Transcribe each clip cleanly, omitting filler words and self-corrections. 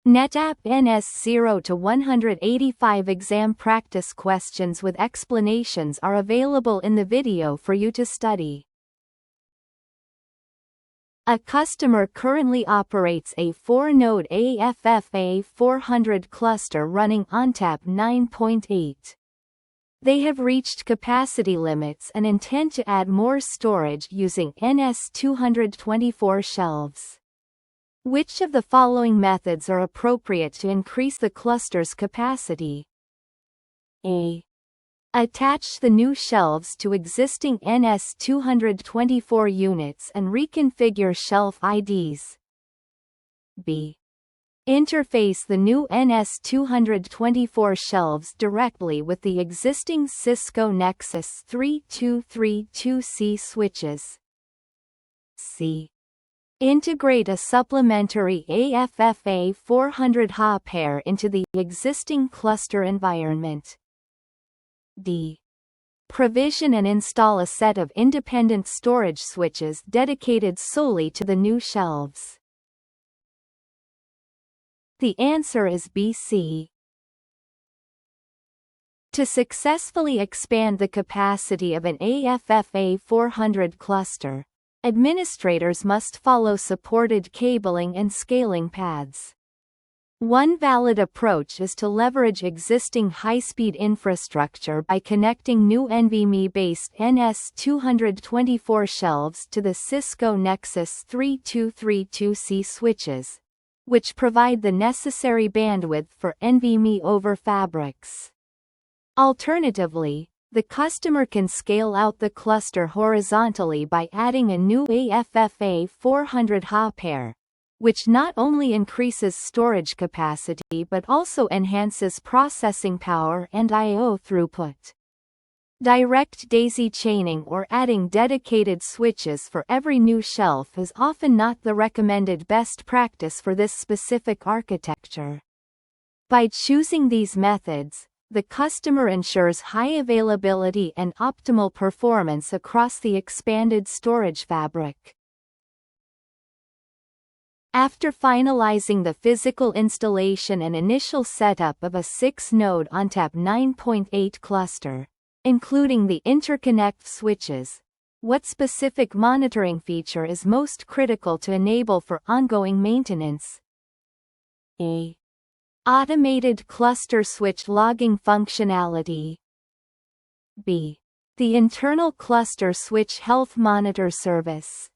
NetApp NS0-185 exam practice questions with explanations are available in the video for you to study. A customer currently operates a 4-node AFFA 400 cluster running ONTAP 9.8. They have reached capacity limits and intend to add more storage using NS224 shelves. Which of the following methods are appropriate to increase the cluster's capacity? A. Attach the new shelves to existing NS224 units and reconfigure shelf IDs. B. Interface the new NS224 shelves directly with the existing Cisco Nexus 3232C switches. C. Integrate a supplementary AFFA 400 Ha pair into the existing cluster environment. D. Provision and install a set of independent storage switches dedicated solely to the new shelves. The answer is BC. To successfully expand the capacity of an AFFA 400 cluster, administrators must follow supported cabling and scaling paths. One valid approach is to leverage existing high-speed infrastructure by connecting new NVMe-based NS224 shelves to the Cisco Nexus 3232C switches, which provide the necessary bandwidth for NVMe over fabrics. Alternatively, the customer can scale out the cluster horizontally by adding a new AFFA 400 Ha pair, which not only increases storage capacity but also enhances processing power and I/O throughput. Direct daisy chaining or adding dedicated switches for every new shelf is often not the recommended best practice for this specific architecture. By choosing these methods, the customer ensures high availability and optimal performance across the expanded storage fabric. After finalizing the physical installation and initial setup of a 6-node ONTAP 9.8 cluster, including the interconnect switches, what specific monitoring feature is most critical to enable for ongoing maintenance? A. Automated cluster switch logging functionality. B. The internal cluster switch health monitor service.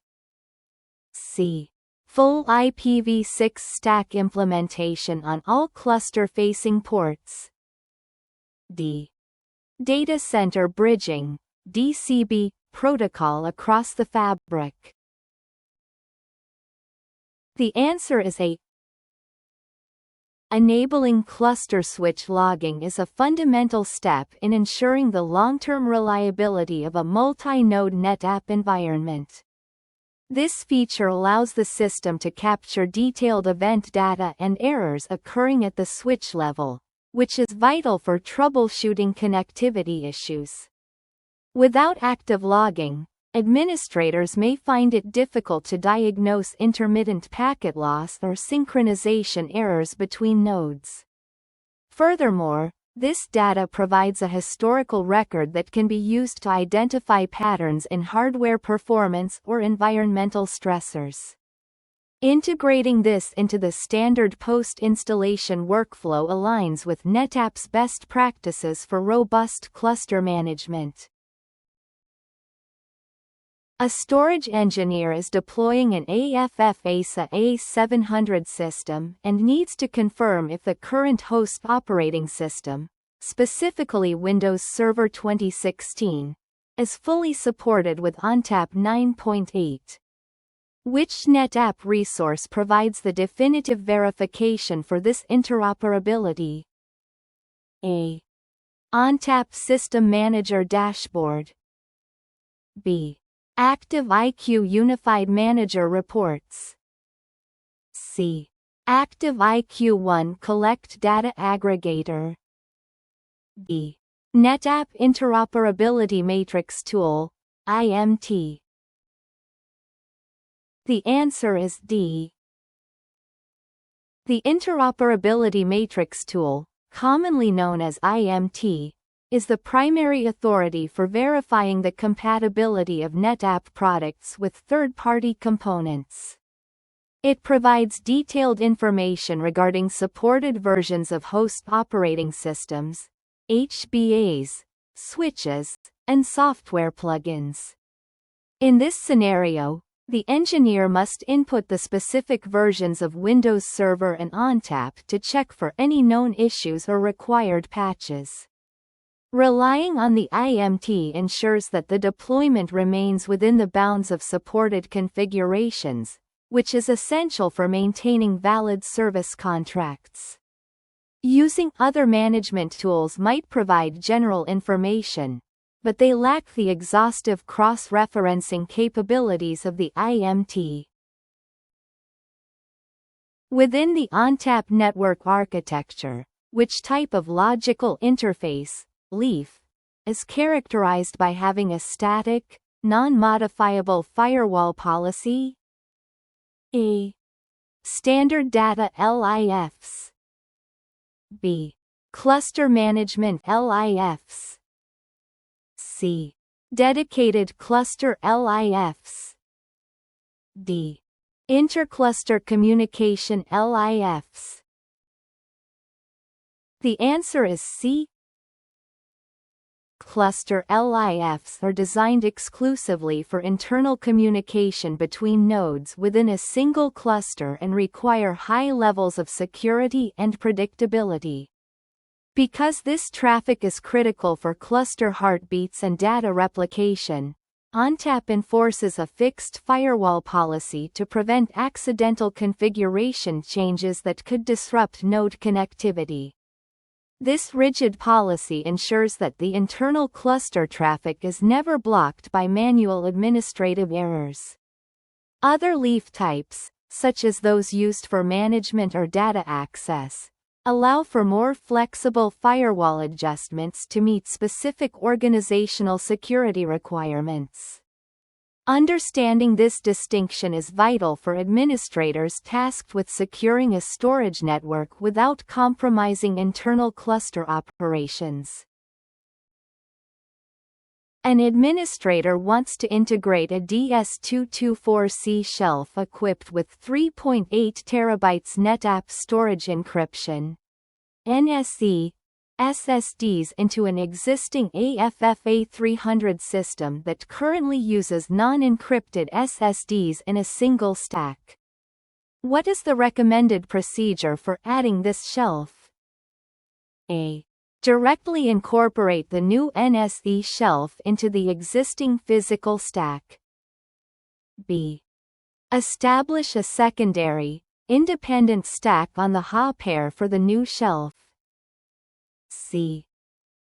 C. Full IPv6 stack implementation on all cluster-facing ports. D. Data center bridging, DCB, protocol across the fabric. The answer is A. Enabling cluster switch logging is a fundamental step in ensuring the long-term reliability of a multi-node NetApp environment. This feature allows the system to capture detailed event data and errors occurring at the switch level, which is vital for troubleshooting connectivity issues. Without active logging, administrators may find it difficult to diagnose intermittent packet loss or synchronization errors between nodes. Furthermore, this data provides a historical record that can be used to identify patterns in hardware performance or environmental stressors. Integrating this into the standard post-installation workflow aligns with NetApp's best practices for robust cluster management. A storage engineer is deploying an AFFA A700 system and needs to confirm if the current host operating system, specifically Windows Server 2016, is fully supported with ONTAP 9.8. Which NetApp resource provides the definitive verification for this interoperability? A. ONTAP System Manager Dashboard. B. Active IQ Unified Manager Reports. C. Active IQ 1 Collect Data Aggregator. D. NetApp Interoperability Matrix Tool, IMT. The answer is D. The Interoperability Matrix tool, commonly known as IMT, is the primary authority for verifying the compatibility of NetApp products with third-party components. It provides detailed information regarding supported versions of host operating systems, HBAs, switches, and software plugins. In this scenario, the engineer must input the specific versions of Windows Server and ONTAP to check for any known issues or required patches. Relying on the IMT ensures that the deployment remains within the bounds of supported configurations, which is essential for maintaining valid service contracts. Using other management tools might provide general information, but they lack the exhaustive cross-referencing capabilities of the IMT. Within the ONTAP network architecture, which type of logical interface, leaf, is characterized by having a static, non-modifiable firewall policy, a. Standard data LIFs, b. Cluster management LIFs, c. Dedicated cluster LIFs, d. Intercluster communication LIFs. The answer is C. Cluster LIFs are designed exclusively for internal communication between nodes within a single cluster and require high levels of security and predictability. Because this traffic is critical for cluster heartbeats and data replication, ONTAP enforces a fixed firewall policy to prevent accidental configuration changes that could disrupt node connectivity. This rigid policy ensures that the internal cluster traffic is never blocked by manual administrative errors. Other leaf types, such as those used for management or data access, allow for more flexible firewall adjustments to meet specific organizational security requirements. Understanding this distinction is vital for administrators tasked with securing a storage network without compromising internal cluster operations. An administrator wants to integrate a DS224C shelf equipped with 3.8 TB NetApp storage encryption (NSE) SSDs into an existing AFF A300 system that currently uses non-encrypted SSDs in a single stack. What is the recommended procedure for adding this shelf? A. Directly incorporate the new NSE shelf into the existing physical stack. B. Establish a secondary, independent stack on the HA pair for the new shelf. C.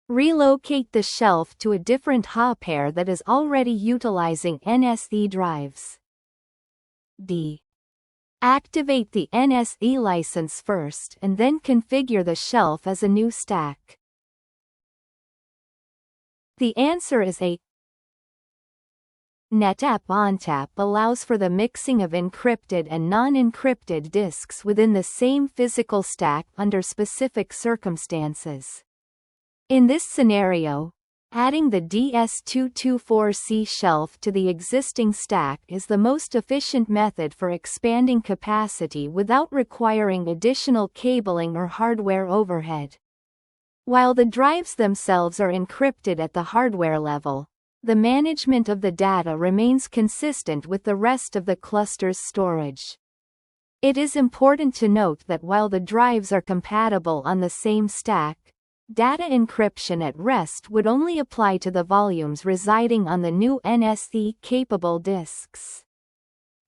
Relocate the shelf to a different HA pair that is already utilizing NSE drives. D. Activate the NSE license first and then configure the shelf as a new stack. The answer is A. NetApp ONTAP allows for the mixing of encrypted and non-encrypted disks within the same physical stack under specific circumstances. In this scenario, adding the DS224C shelf to the existing stack is the most efficient method for expanding capacity without requiring additional cabling or hardware overhead. While the drives themselves are encrypted at the hardware level, the management of the data remains consistent with the rest of the cluster's storage. It is important to note that while the drives are compatible on the same stack, data encryption at rest would only apply to the volumes residing on the new NSE-capable disks.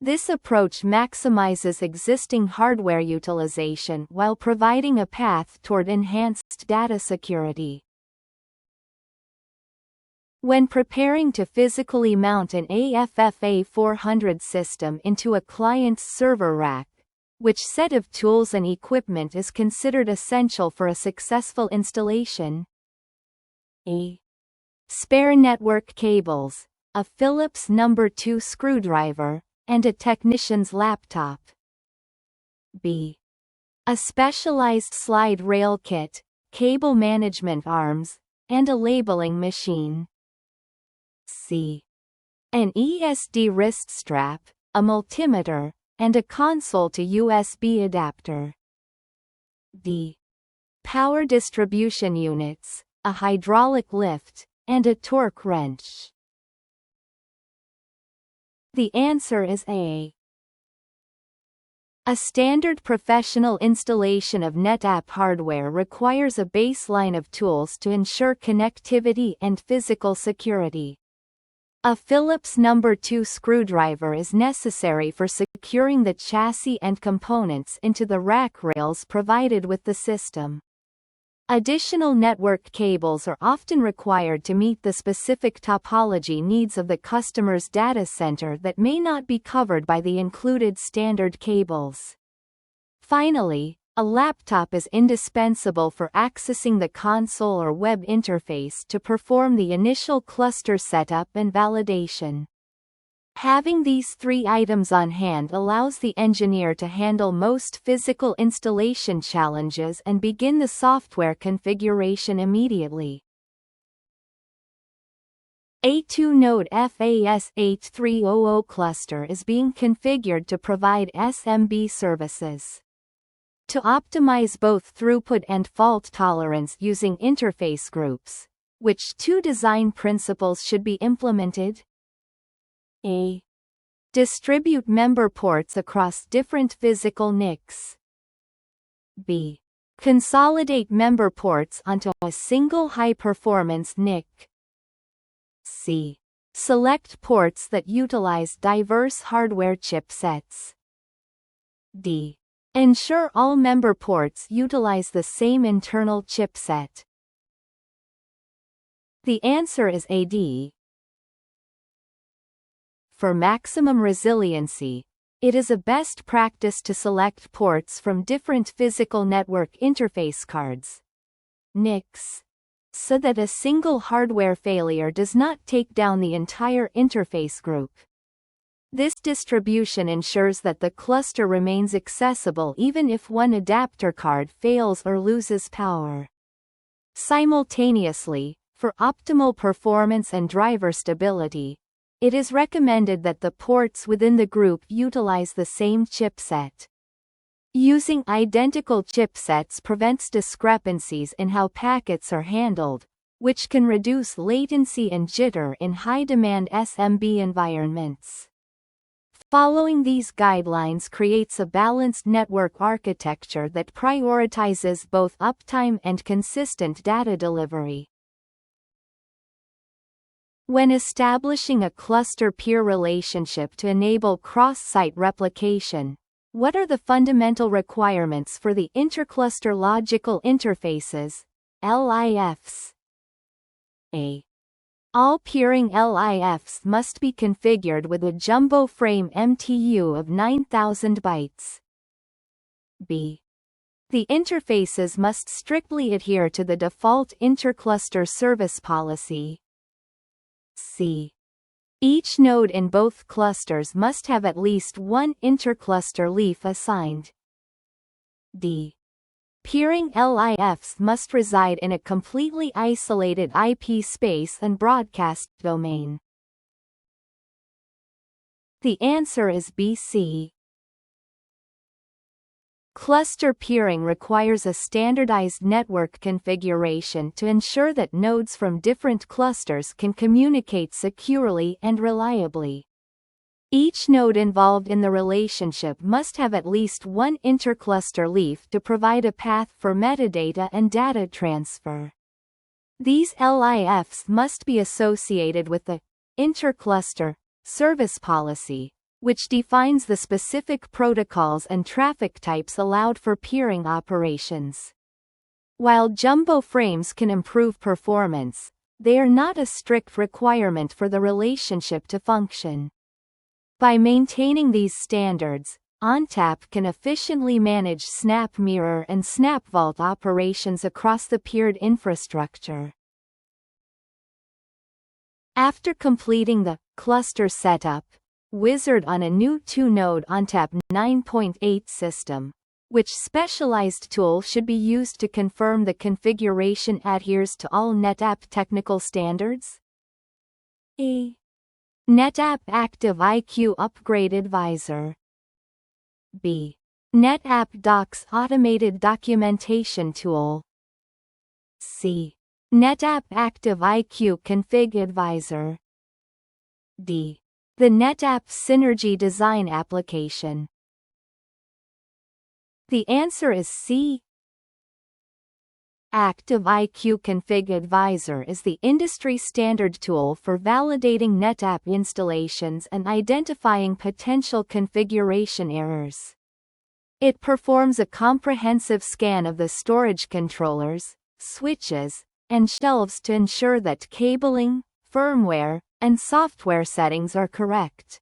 This approach maximizes existing hardware utilization while providing a path toward enhanced data security. When preparing to physically mount an AFF A400 system into a client's server rack, which set of tools and equipment is considered essential for a successful installation? A. Spare network cables, a Phillips No. 2 screwdriver, and a technician's laptop. B. A specialized slide rail kit, cable management arms, and a labeling machine. C. An ESD wrist strap, a multimeter, and a console to USB adapter. D. Power distribution units, a hydraulic lift, and a torque wrench. The answer is A. A standard professional installation of NetApp hardware requires a baseline of tools to ensure connectivity and physical security. A Phillips No. 2 screwdriver is necessary for securing the chassis and components into the rack rails provided with the system. Additional network cables are often required to meet the specific topology needs of the customer's data center that may not be covered by the included standard cables. Finally, a laptop is indispensable for accessing the console or web interface to perform the initial cluster setup and validation. Having these three items on hand allows the engineer to handle most physical installation challenges and begin the software configuration immediately. A 2-node FAS8300 cluster is being configured to provide SMB services. To optimize both throughput and fault tolerance using interface groups, which two design principles should be implemented? A. Distribute member ports across different physical NICs. B. Consolidate member ports onto a single high-performance NIC. C. Select ports that utilize diverse hardware chipsets. D. Ensure all member ports utilize the same internal chipset. The answer is AD. For maximum resiliency, it is a best practice to select ports from different physical network interface cards, NICs, so that a single hardware failure does not take down the entire interface group. This distribution ensures that the cluster remains accessible even if one adapter card fails or loses power. Simultaneously, for optimal performance and driver stability, it is recommended that the ports within the group utilize the same chipset. Using identical chipsets prevents discrepancies in how packets are handled, which can reduce latency and jitter in high-demand SMB environments. Following these guidelines creates a balanced network architecture that prioritizes both uptime and consistent data delivery. When establishing a cluster-peer relationship to enable cross-site replication, what are the fundamental requirements for the intercluster logical interfaces, LIFs? A. All peering LIFs must be configured with a jumbo frame MTU of 9,000 bytes. B. The interfaces must strictly adhere to the default intercluster service policy. C. Each node in both clusters must have at least one intercluster leaf assigned. D. Peering LIFs must reside in a completely isolated IP space and broadcast domain. The answer is BC. Cluster peering requires a standardized network configuration to ensure that nodes from different clusters can communicate securely and reliably. Each node involved in the relationship must have at least one intercluster leaf to provide a path for metadata and data transfer. These LIFs must be associated with the intercluster service policy, which defines the specific protocols and traffic types allowed for peering operations. While jumbo frames can improve performance, they are not a strict requirement for the relationship to function. By maintaining these standards, ONTAP can efficiently manage snap mirror and snap vault operations across the peered infrastructure. After completing the cluster setup wizard on a new 2-node ONTAP 9.8 system, Which specialized tool should be used to confirm the configuration adheres to all NetApp technical standards? A. NetApp Active IQ Upgrade Advisor. B. NetApp Docs Automated Documentation Tool. C. NetApp Active IQ Config Advisor. D. The NetApp Synergy Design Application. The answer is C. Active IQ Config Advisor is the industry standard tool for validating NetApp installations and identifying potential configuration errors. It performs a comprehensive scan of the storage controllers, switches, and shelves to ensure that cabling, firmware, and software settings are correct.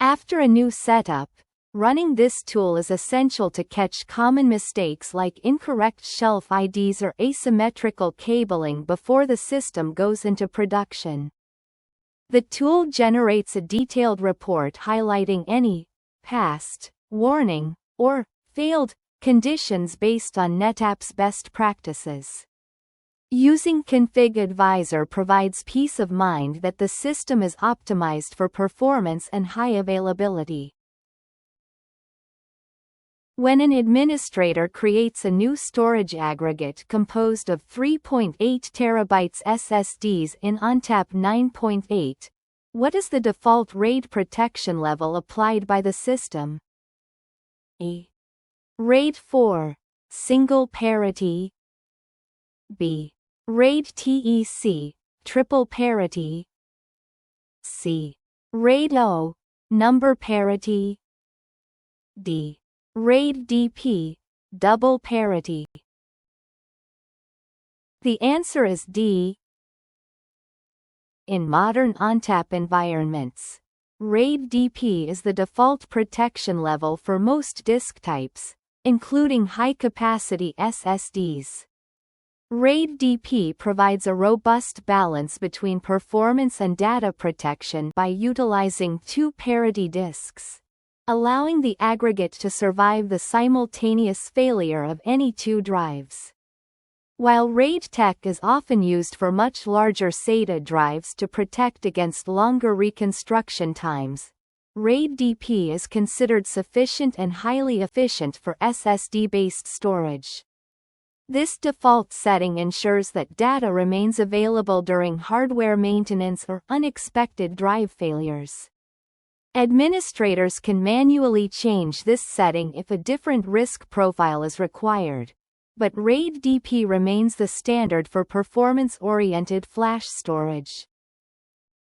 After a new setup, running this tool is essential to catch common mistakes like incorrect shelf IDs or asymmetrical cabling before the system goes into production. The tool generates a detailed report highlighting any past, warning, or failed conditions based on NetApp's best practices. Using Config Advisor provides peace of mind that the system is optimized for performance and high availability. When an administrator creates a new storage aggregate composed of 3.8 TB SSDs in ONTAP 9.8, what is the default RAID protection level applied by the system? A. RAID 4, single parity. B. RAID TEC, triple parity. C. RAID O, number parity. D. RAID DP, double parity. The answer is D. In modern ONTAP environments, RAID DP is the default protection level for most disk types, including high-capacity SSDs. RAID DP provides a robust balance between performance and data protection by utilizing two parity disks, allowing the aggregate to survive the simultaneous failure of any two drives. While RAID Tech is often used for much larger SATA drives to protect against longer reconstruction times, RAID DP is considered sufficient and highly efficient for SSD-based storage. This default setting ensures that data remains available during hardware maintenance or unexpected drive failures. Administrators can manually change this setting if a different risk profile is required, but RAID DP remains the standard for performance-oriented flash storage.